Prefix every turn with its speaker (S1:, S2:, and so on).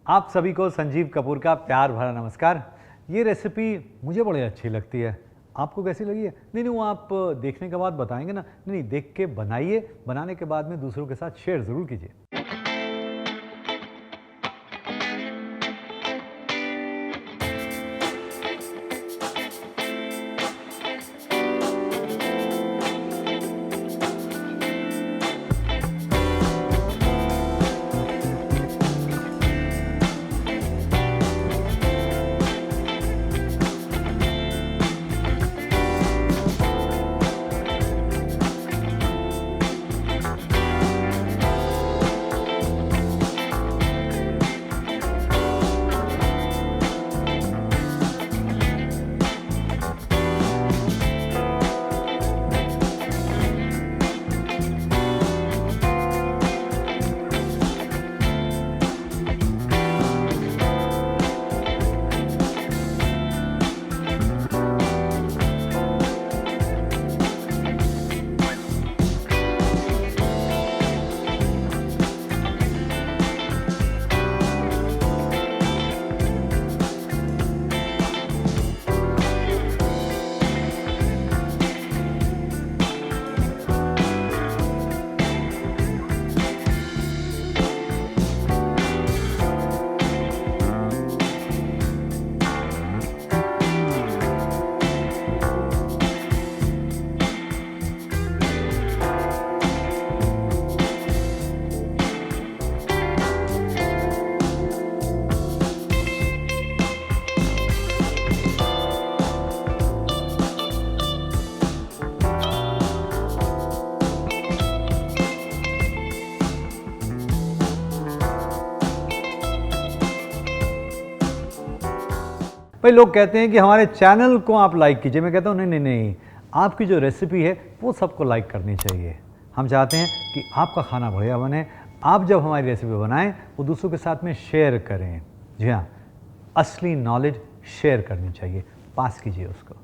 S1: आप सभी को संजीव कपूर का प्यार भरा नमस्कार। ये रेसिपी मुझे बड़ी अच्छी लगती है। आपको कैसी लगी है? नहीं, वो आप देखने के बाद बताएंगे ना। नहीं, देख के बनाइए, बनाने के बाद में दूसरों के साथ शेयर ज़रूर कीजिए। भाई लोग कहते हैं कि हमारे चैनल को आप लाइक कीजिए। मैं कहता हूँ नहीं, आपकी जो रेसिपी है वो सबको लाइक करनी चाहिए। हम चाहते हैं कि आपका खाना बढ़िया बने। आप जब हमारी रेसिपी बनाएं वो दूसरों के साथ में शेयर करें। जी हाँ, असली नॉलेज शेयर करनी चाहिए, पास कीजिए उसको।